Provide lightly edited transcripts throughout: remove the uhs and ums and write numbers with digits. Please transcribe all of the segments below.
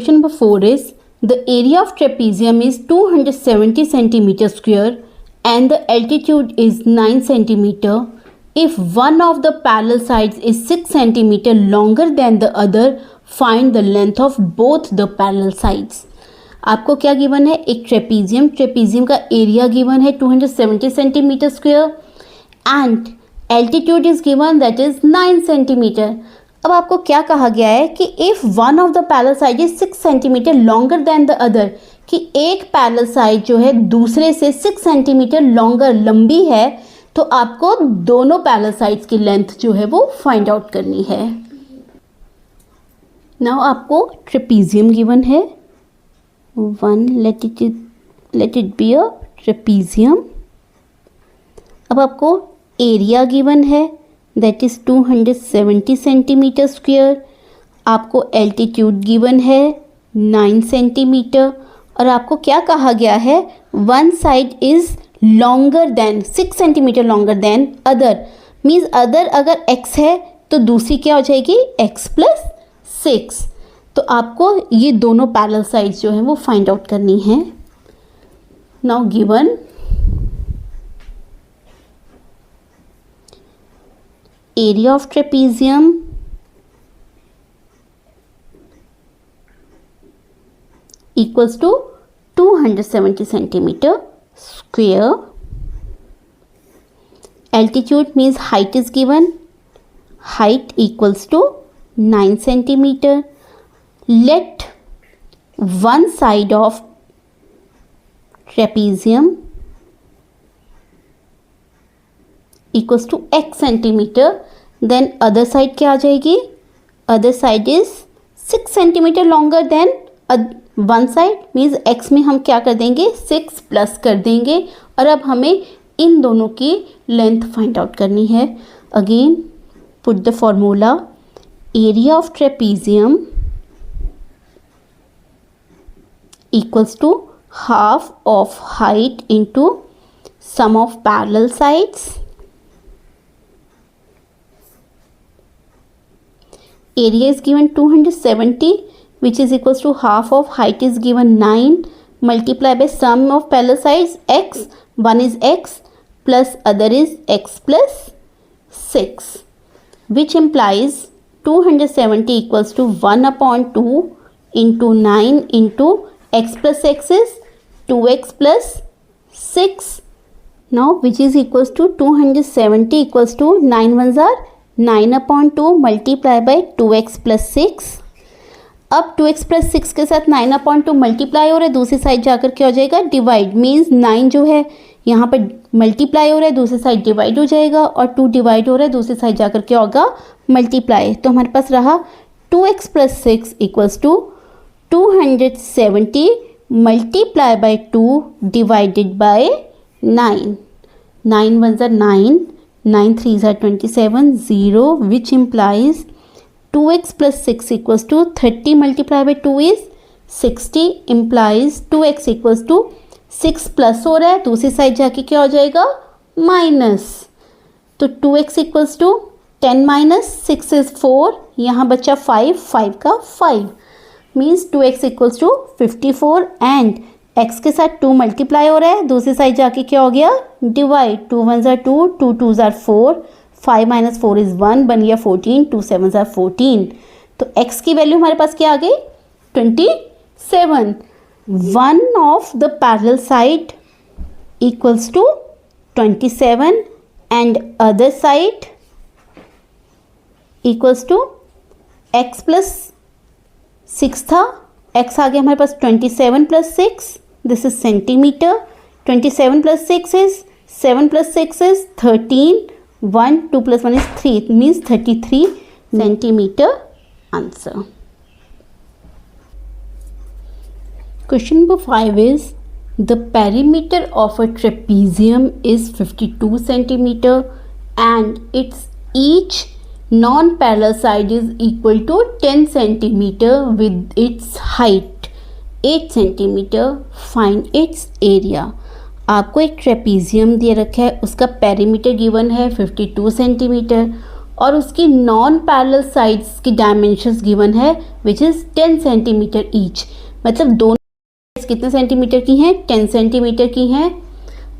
Question number 4 is the area of trapezium is 270 centimeter square and the altitude is 9 centimeter. If one of the parallel sides is 6 centimeter longer than the other, find the length of both the parallel sides. आपको क्या given है? एक trapezium का area given है 270 centimetre square and altitude is given that is 9 centimetre. अब आपको क्या कहा गया है कि if one of the parallel side is 6 centimetre longer then the other, कि एक पैरेलल साइड जो है दूसरे से 6 सेंटीमीटर लॉन्गर लंबी है, तो आपको दोनों पैरेलल साइड्स की लेंथ जो है वो फाइंड आउट करनी है. नाउ आपको ट्रेपीजियम गिवन है, one let it be a trapezium. अब आपको एरिया गिवन है दैट इज़ 270 सेंटीमीटर स्क्वायर. आपको एल्टीट्यूड गिवन है 9 सेंटीमीटर और आपको क्या कहा गया है? One side is longer than 6 centimetre longer then other, means other अगर x है तो दूसरी क्या हो जाएगी? x plus 6. तो आपको ये दोनों पैरेलल साइड्स जो हैं वो फाइंड आउट करनी है. Now given area of trapezium equals to 270 centimeter square. Altitude means height is given, height equals to 9 centimeter. Let one side of trapezium equals to x centimetre, then other side क्या आ जाएगी? Other side is 6 centimetre longer than one side, means x में हम क्या कर देंगे? 6 plus कर देंगे और अब हमें इन दोनों की लेंथ फाइंड आउट करनी है. Again put the formula, area of trapezium equals to half of height into sum of parallel sides. Area is given 270 which is equals to half of height is given 9 multiply by sum of parallel sides x, one is x plus other is x plus 6, which implies 270 equals to 1 upon 2 into 9 into x plus x is 2x plus 6. Now which is equals to 270 equals to 9 ones are 9 upon 2 multiply by 2x plus 6. अब 2x plus 6 के साथ 9 upon 2 multiply हो रहा है, दूसरी side जाकर क्या हो जाएगा? डिवाइड, मीन्स 9 जो है यहाँ पर मल्टीप्लाई हो रहा है, दूसरी साइड डिवाइड हो जाएगा और 2 डिवाइड हो रहा है, दूसरी साइड जाकर क्या होगा? मल्टीप्लाई. तो हमारे पास रहा 2x plus 6 equals to 270 multiply by 2 divided by 9. 9 ones are 9, 9 3s are 27, 0, which implies 2x plus 6 equals to 30 multiplied by 2 is 60, implies 2x equals to 6 plus हो रहा है, दूसरी साइड जाके क्या हो जाएगा? माइनस. तो 2x equals to 10 minus 6 is 4, यहाँ बचा 5, 5 का 5, means 2x equals to 54 and x के साथ 2 मल्टीप्लाई हो रहा है, दूसरी साइड जाके क्या हो गया? Divide. 2 1s are 2, 2 2s are 4, 5 minus 4 is 1, बन गया 14, 2 7s are 14. तो x की वैल्यू हमारे पास क्या आ गई? 27. One of the parallel side equals to 27 and other side equals to x plus 6 था, x आ गया हमारे पास 27 plus 6, this is centimetre. 27 plus 6 is 7 plus 6 is 13, 1 2 plus 1 is 3, it means 33 centimetre. Answer. Question number 5 is the perimeter of a trapezium is 52 centimetre and its each non-parallel side is equal to 10 centimeter with its height 8 centimeter. Find its area. आपको एक trapezium दे रखा है, उसका perimeter given है 52 centimetre और उसकी non parallel sides की dimensions given है विच इज़ 10 सेंटीमीटर ईच। मतलब दोनों साइड्स कितने सेंटीमीटर की हैं, 10 सेंटीमीटर की हैं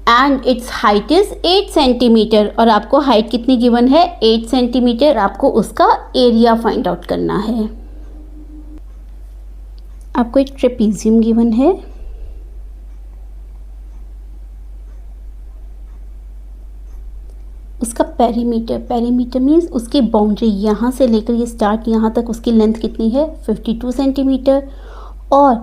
and it's height is 8 centimetre और आपको हाइट कितनी गिवन है, 8 सेंटीमीटर। आपको उसका एरिया फाइंड आउट करना है। आपको एक ट्रेपीजियम गिवन है, उसका पेरीमीटर मीन्स उसकी बाउंड्री यहाँ से लेकर ये स्टार्ट यहाँ तक उसकी लेंथ कितनी है, 52 सेंटीमीटर। और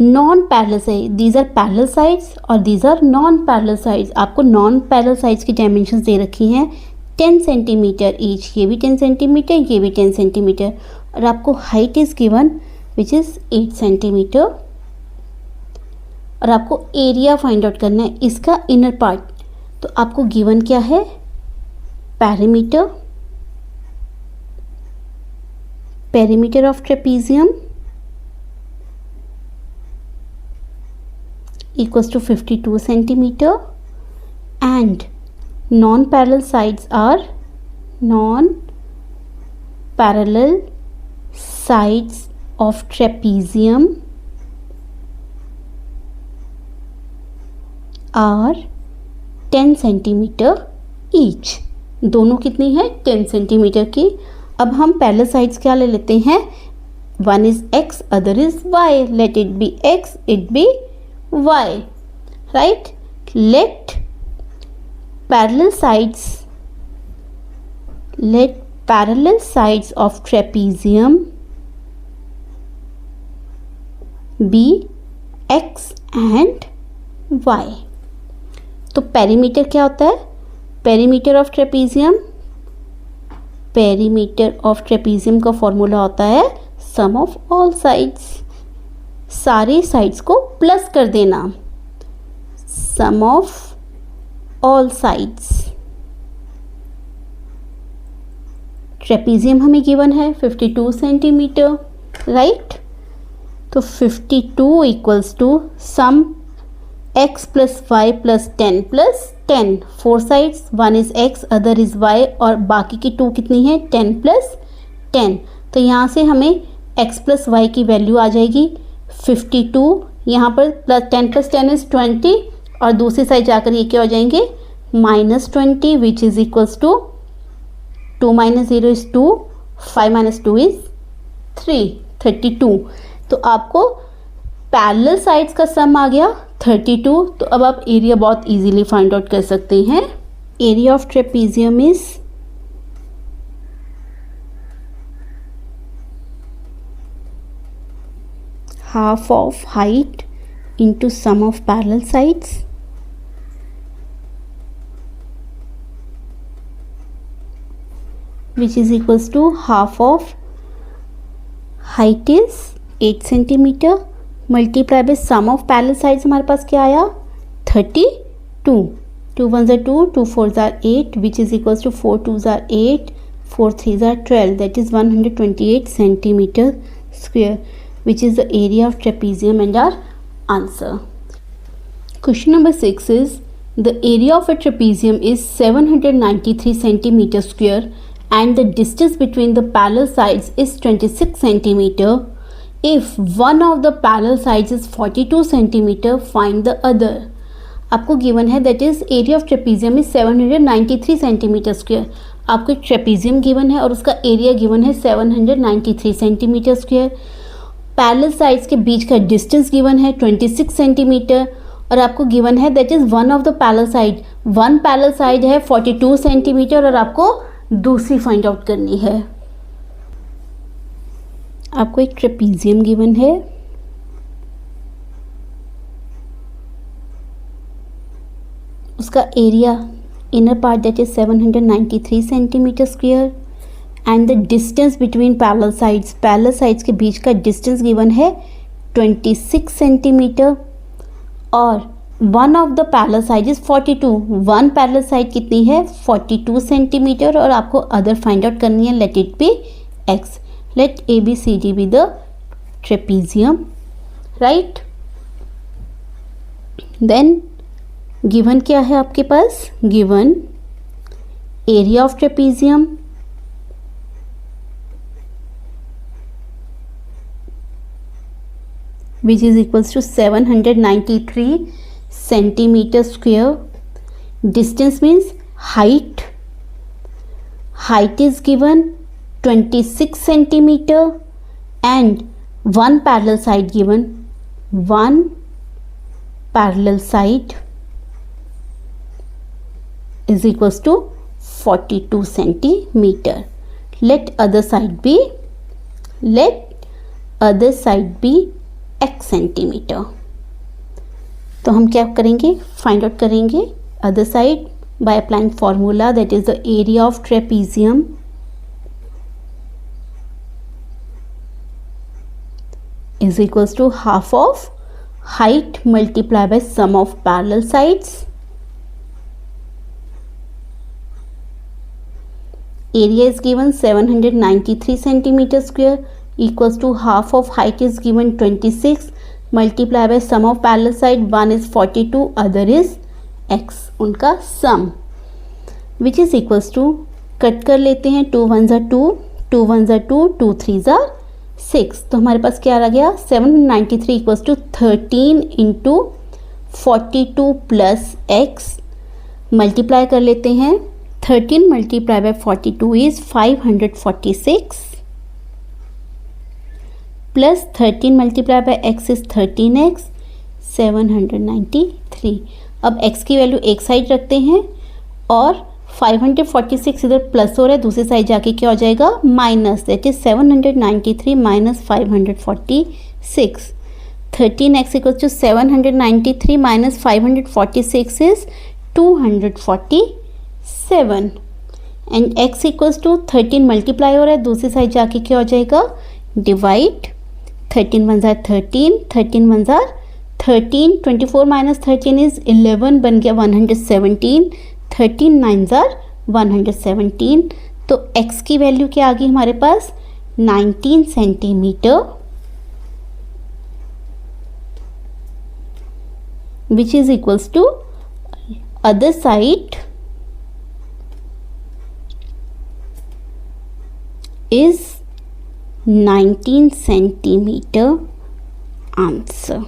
non parallel side, these are parallel sides और these are non parallel sides. आपको नॉन पैरेलल साइड्स की डायमेंशंस दे रखी हैं 10 सेंटीमीटर ईच, ये भी 10 सेंटीमीटर, ये भी 10 सेंटीमीटर। और आपको height is given which is 8 centimetre और आपको एरिया फाइंड आउट करना है इसका इनर पार्ट। तो आपको गिवन क्या है, perimeter of trapezium equals to 52 centimeter and non-parallel sides are non-parallel sides of trapezium are 10 centimeter each। दोनों कितनी है, 10 सेंटीमीटर की। अब हम पैरेलल साइड्स क्या ले लेते हैं, one is x other is y, let it be x it be y, right. Let parallel sides of trapezium be x and y। तो पेरीमीटर क्या होता है, पेरीमीटर ऑफ ट्रेपीजियम का फॉर्मूला होता है सम ऑफ ऑल साइड्स। सारी sides को plus कर देना, sum of all sides. Trapezium हमें गिवन है 52 सेंटीमीटर, राइट। तो 52 equals to sum x plus y plus 10 plus 10, 4 sides, one is x other is y और बाकी की 2 कितनी है, 10 प्लस 10। तो यहाँ से हमें x प्लस वाई की वैल्यू आ जाएगी 52, यहाँ पर प्लस 10 प्लस 10 इज़ 20 और दूसरी साइड जाकर ये क्या हो जाएंगे, -20 which is equals to 2 minus 0 is 2, 5 minus 2 is 3, 32। तो आपको पैरेलल साइड्स का सम आ गया 32। तो अब आप एरिया बहुत इजीली फाइंड आउट कर सकते हैं। Area of trapezium is half of height into sum of parallel sides which is equals to half of height is 8 centimetre multiply by sum of parallel sides. हमारे पास क्या आया, 32, 2 1s are 2, 2 4s are 8 which is equals to 4 2s are 8, 4 3s are 12, that is 128 centimeter square which is the area of trapezium and our answer. Question number 6 is the area of a trapezium is 793 centimeter square and the distance between the parallel sides is 26 centimeter. If one of the parallel sides is 42 centimeter, find the other. आपको given है that is area of trapezium is 793 centimetre square. आपको एक trapezium given है और उसका area given है 793 centimetre square. Parallel sides के बीच का डिस्टेंस गिवन है 26 सेंटीमीटर और आपको गिवन है that is one of the parallel side, one parallel side है 42 सेंटीमीटर और आपको दूसरी फाइंड आउट करनी है। आपको एक ट्रेपीजियम गिवन है, उसका area inner part that is 793 centimetre square and the distance between parallel sides के बीच का डिस्टेंस गिवन है 26 सेंटीमीटर और one of the parallel side is 42, one parallel side कितनी है 42 सेंटीमीटर और आपको अदर फाइंड आउट करनी है, late it B x. Let ABCD be the trapezium, right? Then given क्या है आपके पास, given area of trapezium which is equals to 793 centimeter square. Distance means height. Height is given 26 centimeter and one parallel side given. One parallel side is equals to 42 centimeter. Let other side be x centimeter. तो हम क्या करेंगे, find out करेंगे other side by applying formula, that is the area of trapezium is equals to half of height multiplied by sum of parallel sides. Area is given 793 centimeter square equals to half of height is given 26 multiplied by sum of parallel side. One is 42, other is x, उनका sum, which is equals to, cut कर लेते हैं, 2 1 ज़ा 2, 2 1 ज़ा 2, 2 3 ज़ा 6, तो हमारे पास क्या आ गया, 793 equals to 13 into 42 plus x, multiply कर लेते हैं, 13 multiply by 42 is 546 plus 13 multiply by x is 13x, 793. अब x की वैल्यू एक साइड रखते हैं और 546 इधर प्लस हो रहा है, दूसरी साइड जाके क्या हो जाएगा, minus, that is 793 minus 546. 13x equal to 793 minus 546 is 247 and x equals to 13 multiply हो रहा है, दूसरी साइड जाके क्या हो जाएगा, डिवाइड, 13 1 ज़ा 13, 13 1 ज़ा 13, 24 माइनस 13 इज 11, बन गया 117, 13 9 ज़ा 117. तो x की वैल्यू क्या आ गई हमारे पास, 19 centimetre, which is equals to other side is 19 centimeter. Answer.